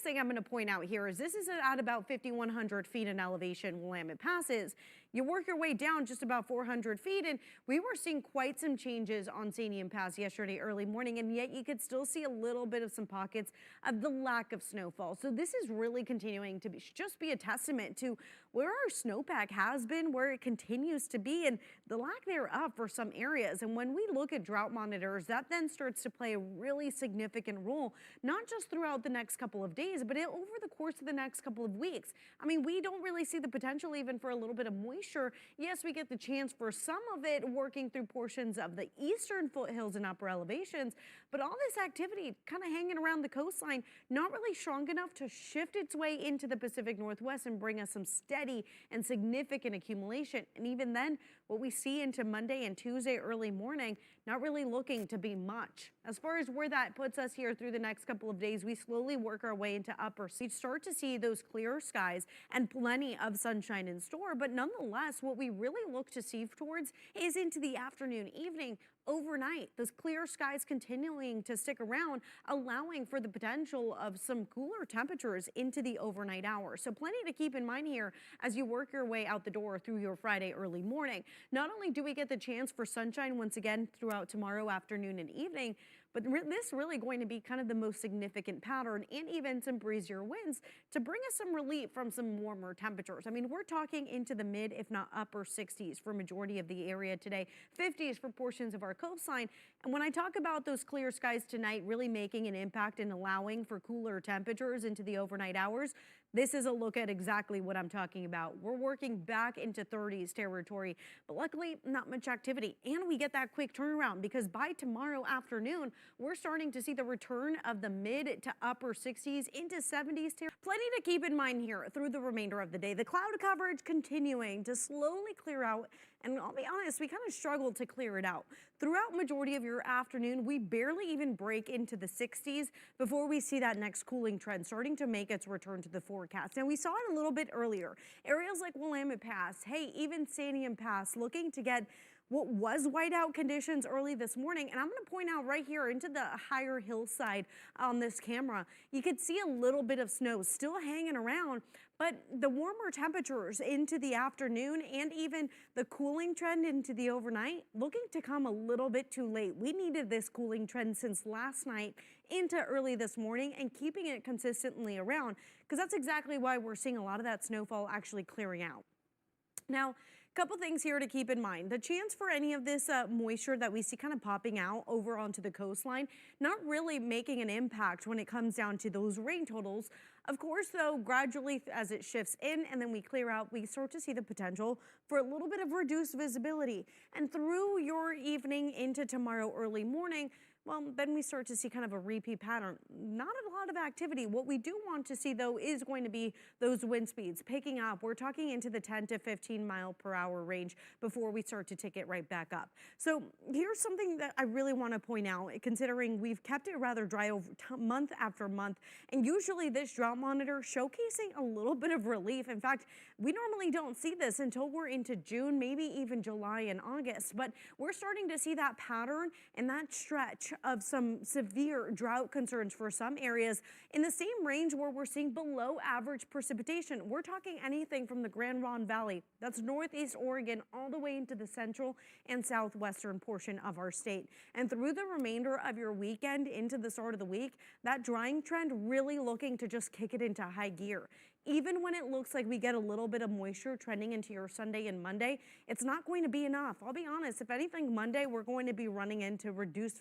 Thing I'm going to point out here is this is at about 5,100 feet in elevation. Willamette passes. You work your way down just about 400 feet, and we were seeing quite some changes on Santiam Pass yesterday early morning, and yet you could still see a little bit of some pockets of the lack of snowfall. So this is really continuing to just be a testament to where our snowpack has been, where it continues to be, and the lack thereof for some areas. And when we look at drought monitors, that then starts to play a really significant role, not just throughout the next couple of days, but over the course of the next couple of weeks. I mean, we don't really see the potential even for a little bit of moisture. Yes, we get the chance for some of it working through portions of the eastern foothills and upper elevations, but all this activity kind of hanging around the coastline, not really strong enough to shift its way into the Pacific Northwest and bring us some steady and significant accumulation. And even then, what we see into Monday and Tuesday early morning, not really looking to be much. As far as where that puts us here through the next couple of days, we slowly work our way into upper. So you start to see those clear skies and plenty of sunshine in store. But nonetheless, what we really look to see towards is into the afternoon, evening, overnight. Those clear skies continuing to stick around, allowing for the potential of some cooler temperatures into the overnight hours. So plenty to keep in mind here as you work your way out the door through your Friday early morning. Not only do we get the chance for sunshine once again throughout tomorrow afternoon and evening, but this really going to be kind of the most significant pattern, and even some breezier winds to bring us some relief from some warmer temperatures. I mean, we're talking into the mid, if not upper 60s for majority of the area today, 50s for portions of our coastline. And when I talk about those clear skies tonight really making an impact and allowing for cooler temperatures into the overnight hours, this is a look at exactly what I'm talking about. We're working back into 30s territory, but luckily not much activity. And we get that quick turnaround because by tomorrow afternoon, we're starting to see the return of the mid to upper 60s into 70s. Plenty to keep in mind here through the remainder of the day. The cloud coverage continuing to slowly clear out. And I'll be honest, we kind of struggled to clear it out. Throughout majority of your afternoon, we barely even break into the 60s before we see that next cooling trend starting to make its return to the forecast. And we saw it a little bit earlier. Areas like Willamette Pass, hey, even Santiam Pass looking to get what was whiteout conditions early this morning. And I'm going to point out right here into the higher hillside on this camera, you could see a little bit of snow still hanging around, but the warmer temperatures into the afternoon and even the cooling trend into the overnight looking to come a little bit too late. We needed this cooling trend since last night into early this morning and keeping it consistently around, because that's exactly why we're seeing a lot of that snowfall actually clearing out. Now, couple things here to keep in mind. The chance for any of this moisture that we see kind of popping out over onto the coastline, not really making an impact when it comes down to those rain totals. Of course, though, gradually as it shifts in and then we clear out, we start to see the potential for a little bit of reduced visibility. And through your evening into tomorrow early morning, well, then we start to see kind of a repeat pattern. Not a lot of activity. What we do want to see, though, is going to be those wind speeds picking up. We're talking into the 10 to 15 mile per hour range before we start to tick it right back up. So here's something that I really want to point out, considering we've kept it rather dry over month after month. And usually this drought monitor showcasing a little bit of relief. In fact, we normally don't see this until we're into June, maybe even July and August. But we're starting to see that pattern and that stretch of some severe drought concerns for some areas in the same range where we're seeing below average precipitation. We're talking anything from the Grand Ronde Valley, that's northeast Oregon, all the way into the central and southwestern portion of our state. And through the remainder of your weekend into the start of the week, that drying trend really looking to just kick it into high gear. Even when it looks like we get a little bit of moisture trending into your Sunday and Monday, it's not going to be enough. I'll be honest, if anything, Monday we're going to be running into reduced